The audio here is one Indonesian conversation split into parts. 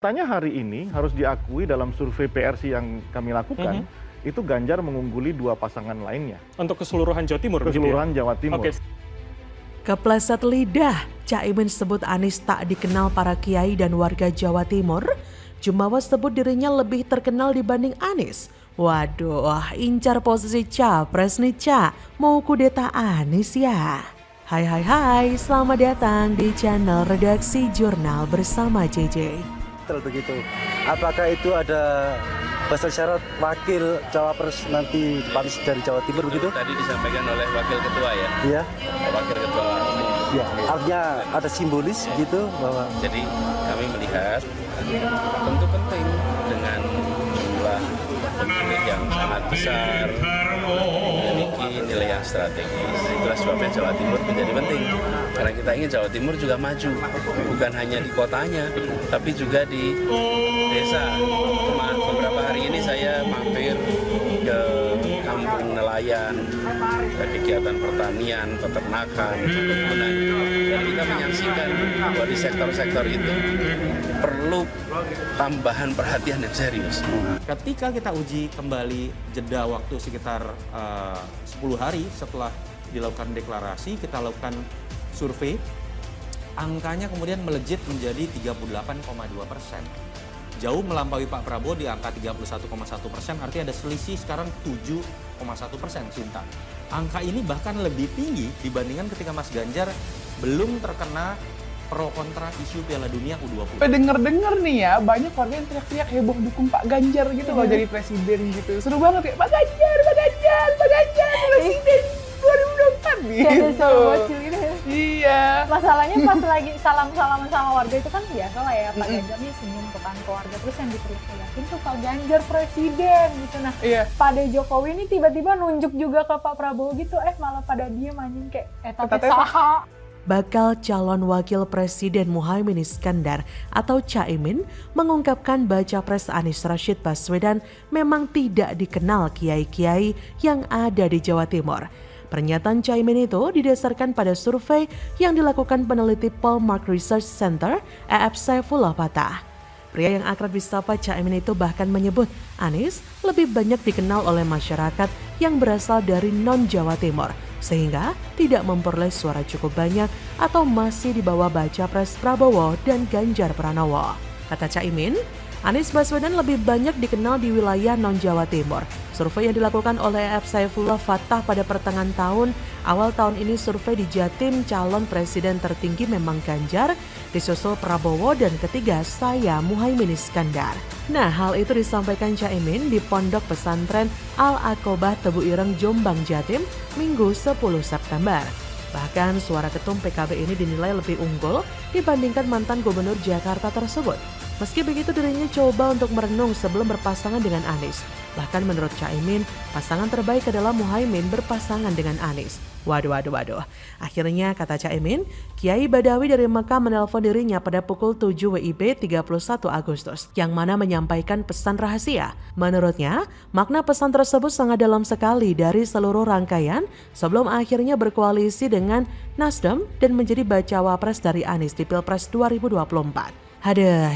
Tanya hari ini harus diakui dalam survei PRC yang kami lakukan, itu Ganjar mengungguli dua pasangan lainnya. Untuk keseluruhan Jawa Timur? Keseluruhan Jawa Timur. Oke. Kepleset lidah, Caimin sebut Anies tak dikenal para kiai dan warga Jawa Timur. Jumawa sebut dirinya lebih terkenal dibanding Anies. Waduh, incar posisi capres nih Cak, mau kudeta Anies ya? Hai, selamat datang di channel Redaksi Jurnal bersama JJ. Begitu. Apakah itu ada pasal syarat wakil cawapres nanti Panis dari Jawa Timur begitu? Tadi disampaikan oleh wakil ketua ya. Iya. Wakil ketua. Ya. Artinya ada simbolis gitu bahwa. Jadi kami melihat tentu penting dengan jumlah pemilih yang sangat besar, memiliki nilai yang strategis. Itulah sebabnya Jawa Timur menjadi penting. Karena kita ingin Jawa Timur juga maju, bukan hanya di kotanya, tapi juga di desa. Beberapa hari ini saya mampir ke kampung nelayan, ke kegiatan pertanian, peternakan, perkebunan, dan kita menyaksikan bahwa di sektor-sektor itu perlu tambahan perhatian yang serius. Ketika kita uji kembali jeda waktu sekitar 10 hari setelah dilakukan deklarasi, kita lakukan survei, angkanya kemudian melejit menjadi 38,2%. Jauh melampaui Pak Prabowo di angka 31,1%, artinya ada selisih sekarang 7,1%, Sinta. Angka ini bahkan lebih tinggi dibandingkan ketika Mas Ganjar belum terkena pro kontra isu Piala Dunia U20. Dengar-dengar nih ya, banyak warga yang teriak-teriak heboh dukung Pak Ganjar gitu loh jadi presiden gitu. Seru banget ya, Pak Ganjar presiden 2024 gitu. Kayak suara bocil gitu ya. Iya. Masalahnya pas lagi salam-salaman sama warga itu kan biasa lah ya, Pak Ganjar nih senyum ke keluarga, terus yang diteriakin tuh Pak Ganjar presiden gitu. Nah, pada Jokowi ini tiba-tiba nunjuk juga ke Pak Prabowo gitu, malah pada diem anjing kayak tapi saha. Bakal calon wakil presiden Muhaimin Iskandar atau Caimin mengungkapkan baca pres Anies Rashid Baswedan memang tidak dikenal kiai-kiai yang ada di Jawa Timur. Pernyataan Caimin itu didasarkan pada survei yang dilakukan peneliti Polmark Research Center EF Saifullah Fatah. Pria yang akrab disapa Caimin itu bahkan menyebut Anies lebih banyak dikenal oleh masyarakat yang berasal dari non-Jawa Timur, sehingga tidak memperoleh suara cukup banyak atau masih di bawah baca pres Prabowo dan Ganjar Pranowo. Kata Caimin, Anies Baswedan lebih banyak dikenal di wilayah non-Jawa Timur. Survei yang dilakukan oleh EF Saifullah Fatah pada pertengahan tahun, awal tahun ini survei di Jatim calon presiden tertinggi memang Ganjar, disusul Prabowo dan ketiga saya Muhaimin Iskandar. Nah, hal itu disampaikan Caimin di Pondok Pesantren Al-Aqobah Tebu Ireng Jombang Jatim Minggu 10 September. Bahkan suara ketum PKB ini dinilai lebih unggul dibandingkan mantan gubernur Jakarta tersebut. Meski begitu dirinya coba untuk merenung sebelum berpasangan dengan Anies. Bahkan menurut Caimin, pasangan terbaik adalah Muhaimin berpasangan dengan Anies. Waduh. Akhirnya kata Caimin, Kiai Badawi dari Mekah menelpon dirinya pada pukul 7 WIB 31 Agustus, yang mana menyampaikan pesan rahasia. Menurutnya, makna pesan tersebut sangat dalam sekali dari seluruh rangkaian sebelum akhirnya berkoalisi dengan Nasdem dan menjadi bacawa pres dari Anies di Pilpres 2024.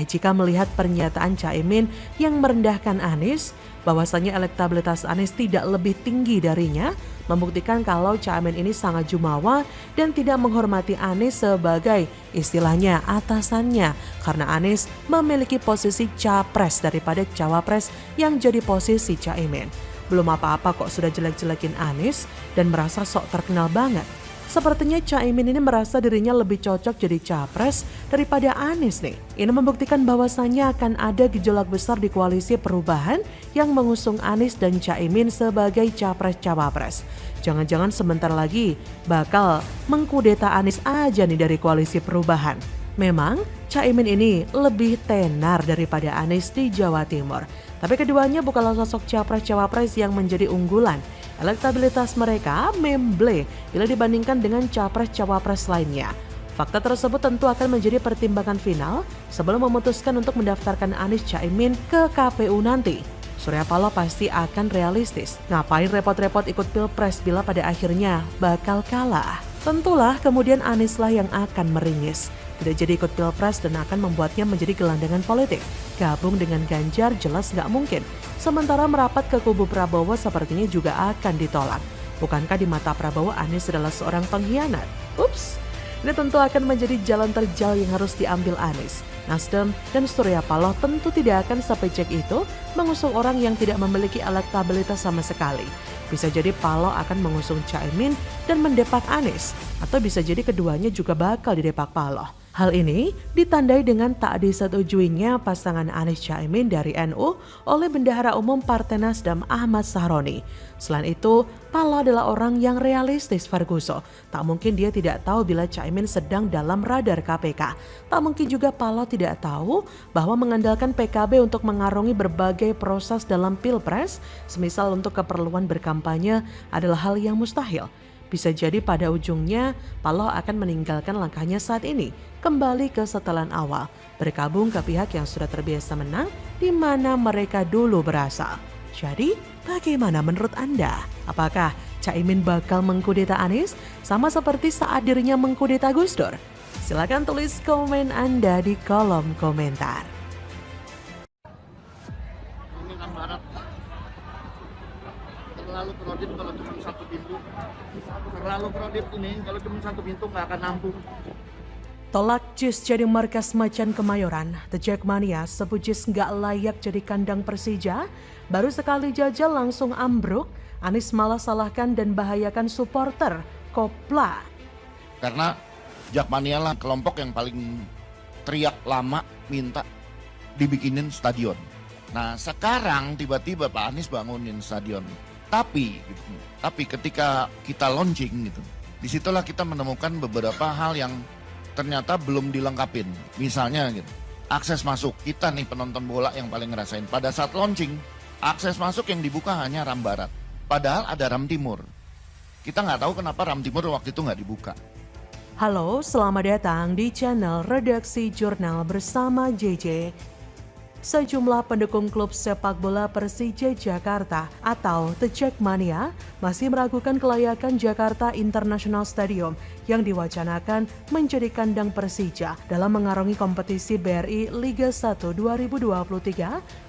Jika melihat pernyataan Caimin yang merendahkan Anies, bahwasanya elektabilitas Anies tidak lebih tinggi darinya, membuktikan kalau Caimin ini sangat jumawa dan tidak menghormati Anies sebagai istilahnya atasannya, karena Anies memiliki posisi capres daripada cawapres yang jadi posisi Caimin. Belum apa-apa kok sudah jelek-jelekin Anies dan merasa sok terkenal banget. Sepertinya Caimin ini merasa dirinya lebih cocok jadi capres daripada Anies nih. Ini membuktikan bahwasannya akan ada gejolak besar di koalisi perubahan yang mengusung Anies dan Caimin sebagai capres-cawapres. Jangan-jangan sebentar lagi bakal mengkudeta Anies aja nih dari koalisi perubahan. Memang Caimin ini lebih tenar daripada Anies di Jawa Timur. Tapi keduanya bukanlah sosok capres-cawapres yang menjadi unggulan. Elektabilitas mereka memble bila dibandingkan dengan capres-cawapres lainnya. Fakta tersebut tentu akan menjadi pertimbangan final sebelum memutuskan untuk mendaftarkan Anies Caimin ke KPU nanti. Surya Paloh pasti akan realistis. Ngapain repot-repot ikut pilpres bila pada akhirnya bakal kalah? Tentulah kemudian Anieslah yang akan meringis. tidak jadi ikut pilpres dan akan membuatnya menjadi gelandangan politik. Gabung dengan Ganjar jelas nggak mungkin. Sementara merapat ke kubu Prabowo sepertinya juga akan ditolak. Bukankah di mata Prabowo Anies adalah seorang pengkhianat? Ups, ini tentu akan menjadi jalan terjal yang harus diambil Anies. Nasdem dan Surya Paloh tentu tidak akan sepejek itu mengusung orang yang tidak memiliki elektabilitas sama sekali. Bisa jadi Paloh akan mengusung Caimin dan mendepak Anies, atau bisa jadi keduanya juga bakal didepak Paloh. Hal ini ditandai dengan tak disetujuinya pasangan Anies Caimin dari NU oleh Bendahara Umum Partai Nasdem Ahmad Sahroni. Selain itu, Paloh adalah orang yang realistis, Ferguson. Tak mungkin dia tidak tahu bila Caimin sedang dalam radar KPK. Tak mungkin juga Paloh tidak tahu bahwa mengandalkan PKB untuk mengarungi berbagai proses dalam Pilpres, semisal untuk keperluan berkampanye, adalah hal yang mustahil. Bisa jadi pada ujungnya Paloh akan meninggalkan langkahnya saat ini, kembali ke setelan awal, bergabung ke pihak yang sudah terbiasa menang di mana mereka dulu berasal. Jadi, bagaimana menurut Anda? Apakah Caimin bakal mengkudeta Anies sama seperti saat dirinya mengkudeta Gus Dur? Silakan tulis komen Anda di kolom komentar. Ini kan barat terlalu kredit kalau cuma satu pintu. Terlalu kredit ini kalau cuma satu pintu nggak akan nampung. Tolak JIS jadi markas macan Kemayoran. The Jackmania sebut JIS nggak layak jadi kandang Persija. Baru sekali jajal langsung ambruk. Anies malah salahkan dan bahayakan supporter. Kopla. Karena Jackmania lah kelompok yang paling teriak lama minta dibikinin stadion. Nah sekarang tiba-tiba Pak Anies bangunin stadion. Tapi ketika kita launching gitu, disitulah kita menemukan beberapa hal yang ternyata belum dilengkapin. Misalnya gitu, akses masuk. Kita nih penonton bola yang paling ngerasain. Pada saat launching, akses masuk yang dibuka hanya Ram Barat. Padahal ada Ram Timur. Kita nggak tahu kenapa Ram Timur waktu itu nggak dibuka. Halo, selamat datang di channel Redaksi Jurnal bersama JJ. Sejumlah pendukung klub sepak bola Persija Jakarta atau The Jackmania masih meragukan kelayakan Jakarta International Stadium yang diwacanakan menjadi kandang Persija dalam mengarungi kompetisi BRI Liga 1 2023-2024.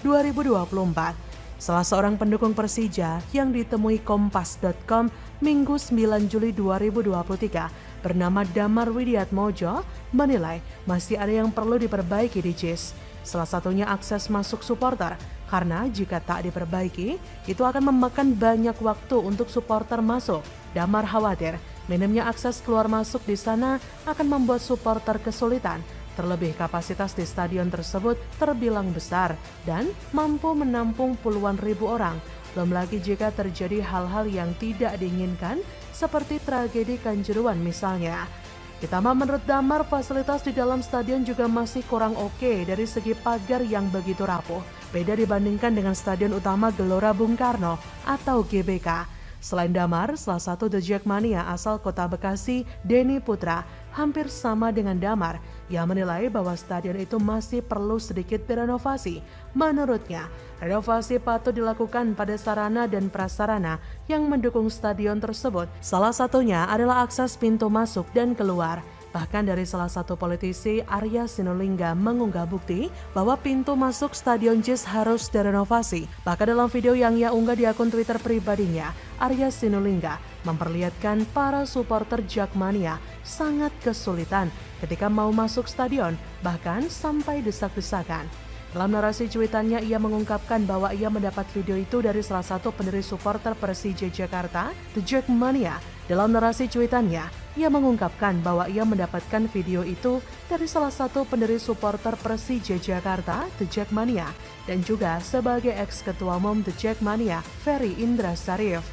Salah seorang pendukung Persija yang ditemui Kompas.com Minggu 9 Juli 2023 bernama Damar Widiatmojo menilai masih ada yang perlu diperbaiki di JIS. Salah satunya akses masuk supporter, karena jika tak diperbaiki, itu akan memakan banyak waktu untuk supporter masuk. Damar khawatir, minimnya akses keluar masuk di sana akan membuat supporter kesulitan. Terlebih kapasitas di stadion tersebut terbilang besar dan mampu menampung puluhan ribu orang. Belum lagi jika terjadi hal-hal yang tidak diinginkan, seperti tragedi Kanjuruhan misalnya. Ditambah menurut Damar, fasilitas di dalam stadion juga masih kurang oke dari segi pagar yang begitu rapuh. Beda dibandingkan dengan stadion utama Gelora Bung Karno atau GBK. Selain Damar, salah satu The Jackmania asal kota Bekasi, Denny Putra, hampir sama dengan Damar. Ia menilai bahwa stadion itu masih perlu sedikit direnovasi. Menurutnya, renovasi patut dilakukan pada sarana dan prasarana yang mendukung stadion tersebut. Salah satunya adalah akses pintu masuk dan keluar. Bahkan dari salah satu politisi, Arya Sinulinga, mengunggah bukti bahwa pintu masuk Stadion JIS harus direnovasi. Bahkan dalam video yang ia unggah di akun Twitter pribadinya, Arya Sinulinga memperlihatkan para supporter Jackmania sangat kesulitan ketika mau masuk stadion, bahkan sampai desak-desakan. Dalam narasi cuitannya, ia mengungkapkan bahwa ia mendapat video itu dari salah satu pendiri supporter Persija Jakarta, The Jackmania. Dalam narasi cuitannya, ia mengungkapkan bahwa ia mendapatkan video itu dari salah satu pendiri supporter Persija Jakarta, The Jackmania, dan juga sebagai ex-ketua umum The Jackmania, Ferry Indra Sarif.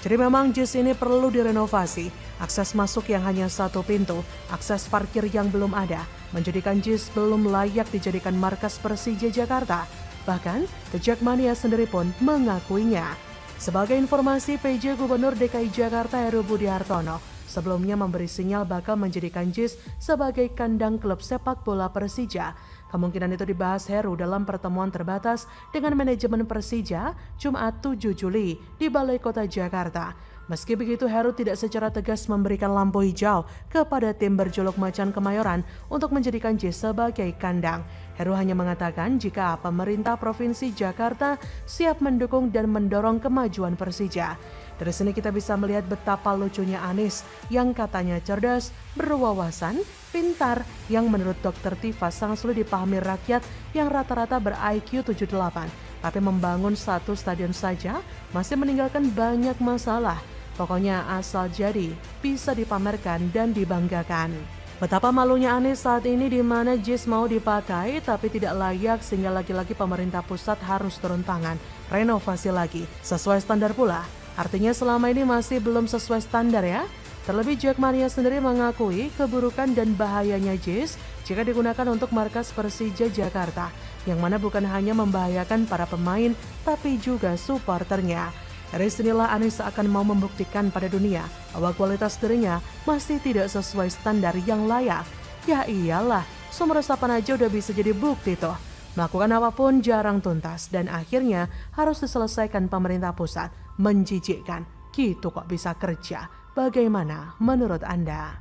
Jadi memang JIS ini perlu direnovasi, akses masuk yang hanya satu pintu, akses parkir yang belum ada, menjadikan JIS belum layak dijadikan markas Persija Jakarta. Bahkan, The Jackmania sendiri pun mengakuinya. Sebagai informasi, PJ Gubernur DKI Jakarta Heru Budi Hartono sebelumnya memberi sinyal bakal menjadikan JIS sebagai kandang klub sepak bola Persija. Kemungkinan itu dibahas Heru dalam pertemuan terbatas dengan manajemen Persija Jumat 7 Juli di Balai Kota Jakarta. Meski begitu, Heru tidak secara tegas memberikan lampu hijau kepada tim berjuluk Macan Kemayoran untuk menjadikan JIS sebagai kandang. Heru hanya mengatakan jika pemerintah Provinsi Jakarta siap mendukung dan mendorong kemajuan Persija. Dari sini kita bisa melihat betapa lucunya Anies yang katanya cerdas, berwawasan, pintar, yang menurut Dr. Tifa sangat sulit dipahami rakyat yang rata-rata ber-IQ 78. Tapi membangun satu stadion saja masih meninggalkan banyak masalah. Pokoknya asal jadi, bisa dipamerkan dan dibanggakan. Betapa malunya Anies saat ini di mana JIS mau dipakai tapi tidak layak sehingga lagi-lagi pemerintah pusat harus turun tangan, renovasi lagi, sesuai standar pula. Artinya selama ini masih belum sesuai standar ya. Terlebih Jackmania sendiri mengakui keburukan dan bahayanya JIS jika digunakan untuk markas Persija Jakarta, yang mana bukan hanya membahayakan para pemain tapi juga supporternya. Dari sinilah Anies akan mau membuktikan pada dunia bahwa kualitas dirinya masih tidak sesuai standar yang layak. Ya iyalah, sumber resapan aja udah bisa jadi bukti toh. Melakukan apapun jarang tuntas dan akhirnya harus diselesaikan pemerintah pusat. Menjijikkan, gitu kok bisa kerja. Bagaimana menurut Anda?